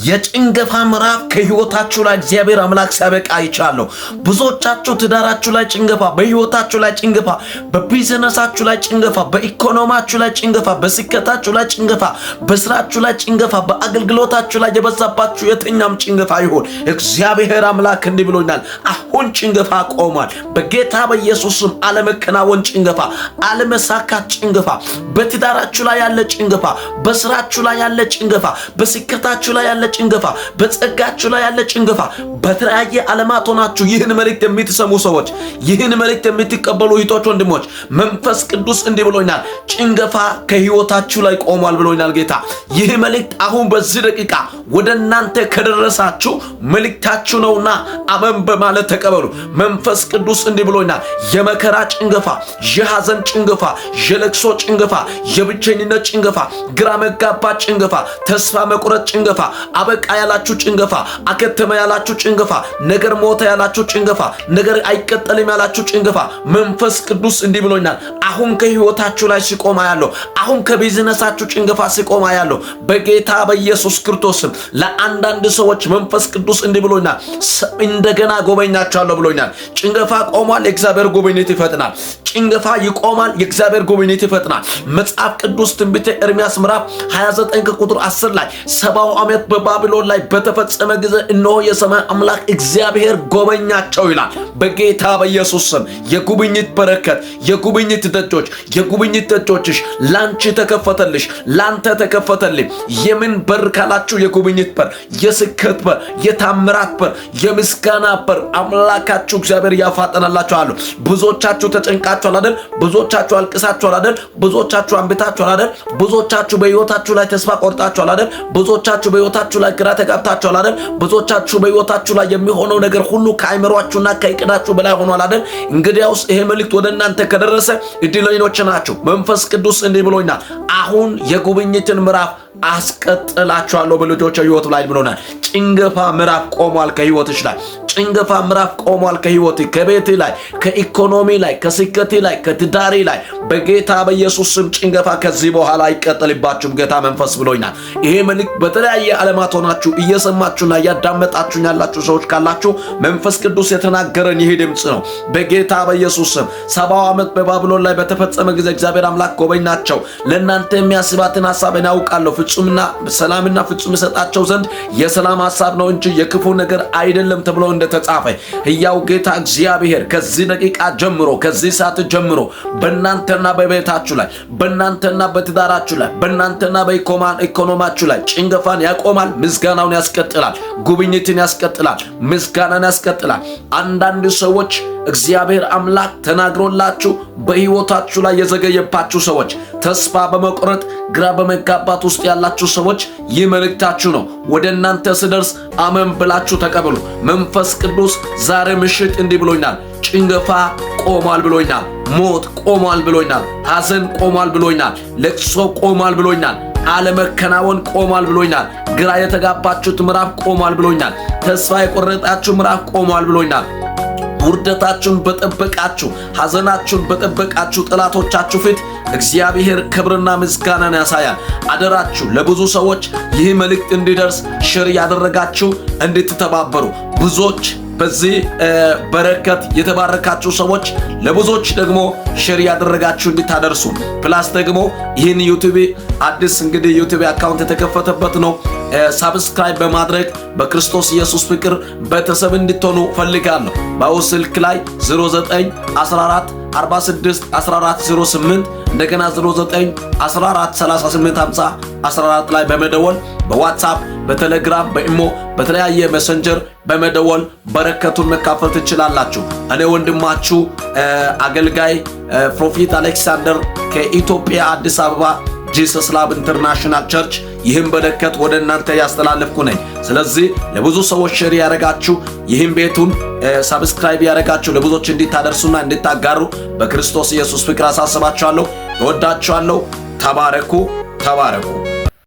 የጭንገፋ ምዕራፍ ከህይወታችሁ ላይ እግዚአብሔር አምላክ ሲያበቃ አይቻለሁ። ብዙዎቻችሁ ትዳራችሁ ላይ ጭንገፋ፣ በህይወታችሁ ላይ ጭንገፋ፣ በቢዝነሳችሁ ላይ ጭንገፋ፣ በኢኮኖሚያችሁ ላይ ጭንገፋ፣ በስኬታችሁ ላይ ጭንገፋ፣ በስራችሁ ላይ ጭንገፋ፣ በአገልግሎታችሁ ላይ የበዛባችሁ የትኛም ጭንገፋ ይሁን እግዚአብሔር አምላክ እንዲህ ብሎኛል፣ አሁን ጭንገፋ ቆሟል። በጌታ በኢየሱስም አለመከናወን ጭንገፋ፣ አለመሳካት ጭንገፋ፣ በትዳራችሁ ላይ ያለ ጭንገፋ፣ በስራችሁ ላይ ያለ ጭንገፋ፣ በስኬታችሁ ላይ ያለ ጭንገፋ፣ በጸጋችሁ ላይ ያለ ጭንገፋ፣ በተለያየ ዓለማት ሆናችሁ ይህን መልእክት የምትሰሙ ሰዎች፣ ይህን መልእክት የምትቀበሉ እህቶች፣ ወንድሞች መንፈስ ቅዱስ እንዲህ ብሎኛል፣ ጭንገፋ ከህይወታችሁ ላይ ቆሟል ብሎኛል ጌታ። ይህ መልእክት አሁን በዚህ ደቂቃ ወደ እናንተ ከደረሳችሁ መልእክታችሁ ነውና አመን በማለት ተቀበሉ። መንፈስ ቅዱስ እንዲህ ብሎኛል፣ የመከራ ጭንገፋ፣ የሐዘን ጭንገፋ፣ የለቅሶ ጭንገፋ፣ የብቸኝነት ጭንገፋ፣ ግራ መጋባት ጭንገፋ፣ ተስፋ መቁረጥ ጭንገፋ፣ አበቃ ያላችሁ ጭንገፋ፣ አከተመ ያላችሁ ጭንገፋ፣ ነገር ሞተ ያላችሁ ጭንገፋ፣ ነገር አይቀጠልም ያላችሁ ጭንገፋ መንፈስ ቅዱስ እንዲህ ብሎኛል፣ አሁን ከህይወታችሁ ላይ ሲቆማ ያለው፣ አሁን ከቢዝነሳችሁ ጭንገፋ ሲቆማ ያለው በጌታ በኢየሱስ ክርስቶስም ለአንዳንድ ሰዎች መንፈስ ቅዱስ እንዲህ ብሎኛል፣ እንደገና ጎበኛቸዋለሁ ብሎኛል። ጭንገፋ ቆሟል፣ የእግዚአብሔር ጉብኝት ይፈጥናል። ጭንገፋ ይቆማል፣ የእግዚአብሔር ጉብኝት ይፈጥናል። መጽሐፍ ቅዱስ ትንቢተ ኤርምያስ ምዕራፍ 29 ቁጥር 10 ላይ 70 ዓመት በባቢሎን ላይ በተፈጸመ ጊዜ እነሆ የሰማይ አምላክ እግዚአብሔር ጎበኛቸው ይላል። በጌታ በኢየሱስ ስም የጉብኝት በረከት፣ የጉብኝት ደጆች፣ የጉብኝት ደጆችሽ ላንቺ ተከፈተልሽ፣ ላንተ ተከፈተልኝ። የምን በር ካላችሁ የጉብኝት በር፣ የስኬት በር፣ የታምራት በር፣ የምስጋና በር አምላካችሁ እግዚአብሔር ያፋጠናላችኋል። ብዙዎቻችሁ ተጨንቃችኋል አይደል? ብዙዎቻችሁ አልቅሳችኋል አይደል? ብዙዎቻችሁ አንብታችኋል አይደል? ብዙዎቻችሁ በህይወታችሁ ላይ ተስፋ ቆርጣችኋል አይደል? ብዙዎቻችሁ በህይወታችሁ ላይ ግራ ተጋብታችኋል አይደል? ብዙዎቻችሁ በህይወታችሁ ላይ የሚሆነው ነገር ሁሉ ከአይምሯችሁና ከእቅዳችሁ በላይ ሆኗል አይደል? እንግዲያውስ ይሄ መልእክት ወደ እናንተ ከደረሰ እድለኞች ናችሁ። መንፈስ ቅዱስ እንዲህ ብሎኛል፣ አሁን የጉብኝትን ምዕራፍ አስቀጥላችኋለሁ በልጆች ህይወት ላይ ብሎናል። ጭንገፋ ምዕራፍ ቆሟል ከህይወትሽ ላይ። ጭንገፋ ምዕራፍ ቆሟል ከህይወት፣ ከቤት ላይ፣ ከኢኮኖሚ ላይ፣ ከስኬት ላይ፣ ከትዳሪ ላይ በጌታ በኢየሱስ ስም ጭንገፋ ከዚህ በኋላ አይቀጥልባችሁም ጌታ መንፈስ ብሎኛል። ይሄ መልእክት በተለያየ ዓለማት ሆናችሁ እየሰማችሁና እያዳመጣችሁ ያላችሁ ሰዎች ካላችሁ መንፈስ ቅዱስ የተናገረን ይሄ ድምጽ ነው። በጌታ በኢየሱስ ስም 70 ዓመት በባቢሎን ላይ በተፈጸመ ጊዜ እግዚአብሔር አምላክ ጎበኛቸው። ለእናንተ የሚያስባትን ሐሳብ ያውቃለሁ፣ ፍጹምና ሰላምና ፍጹም ይሰጣቸው ዘንድ የሰላም ሐሳብ ነው እንጂ የክፉ ነገር አይደለም ተብሎ እንደተጻፈ ሕያው ጌታ እግዚአብሔር ከዚህ ደቂቃ ጀምሮ፣ ከዚህ ሰዓት ጀምሮ በእናንተና በቤታችሁ ላይ፣ በእናንተና በትዳራችሁ ላይ፣ በእናንተና በኢኮኖሚያችሁ ላይ ጭንገፋን ያቆማል፣ ምስጋናውን ያስቀጥላል፣ ጉብኝትን ያስቀጥላል፣ ምስጋናን ያስቀጥላል። አንዳንድ ሰዎች እግዚአብሔር አምላክ ተናግሮላችሁ በህይወታችሁ ላይ የዘገየባችሁ ሰዎች፣ ተስፋ በመቁረጥ ግራ በመጋባት ውስጥ ያላችሁ ሰዎች ይህ መልእክታችሁ ነው። ወደ እናንተ ስደርስ አመን ብላችሁ ተቀበሉ። መንፈስ ቅዱስ ዛሬ ምሽት እንዲህ ብሎኛል፣ ጭንገፋ ቆሟል ብሎኛል፣ ሞት ቆሟል ብሎኛል፣ ሐዘን ቆሟል ብሎኛል፣ ለቅሶ ቆሟል ብሎኛል፣ አለመከናወን ቆሟል ብሎኛል፣ ግራ የተጋባችሁት ምዕራፍ ቆሟል ብሎኛል፣ ተስፋ የቆረጣችሁ ምዕራፍ ቆሟል ብሎኛል። ውርደታችሁን በጠበቃችሁ፣ ሐዘናችሁን በጠበቃችሁ ጠላቶቻችሁ ፊት እግዚአብሔር ክብርና ምስጋናን ያሳያል። አደራችሁ ለብዙ ሰዎች ይህ መልእክት እንዲደርስ ሼር ያደረጋችሁ እንድትተባበሩ፣ ብዙዎች በዚህ በረከት የተባረካችሁ ሰዎች ለብዙዎች ደግሞ ሼር ያደረጋችሁ እንድታደርሱ፣ ፕላስ ደግሞ ይህን ዩቲዩብ አዲስ እንግዲህ ዩቲዩብ አካውንት የተከፈተበት ነው። ሳብስክራይብ በማድረግ በክርስቶስ ኢየሱስ ፍቅር ቤተሰብ እንድትሆኑ ፈልጋለሁ። ባው ስልክ ላይ 0914 46 1408 እንደገና 0914 38 50 14 ላይ በመደወል በዋትስአፕ፣ በቴሌግራም፣ በኢሞ፣ በተለያየ ሜሴንጀር በመደወል በረከቱን መካፈል ትችላላችሁ። እኔ ወንድማችሁ አገልጋይ ፕሮፌት አሌክሳንደር ከኢትዮጵያ አዲስ አበባ ጂሰስ ላብ ኢንተርናሽናል ቸርች ይህን በረከት ወደ እናንተ ያስተላለፍኩ ነኝ። ስለዚህ ለብዙ ሰዎች ሼር ያደረጋችሁ ይህን ቤቱን ሰብስክራይብ ያደረጋችሁ ለብዙዎች እንድታደርሱና እንድታጋሩ በክርስቶስ ኢየሱስ ፍቅር አሳስባችኋለሁ። እወዳችኋለሁ። ተባረኩ።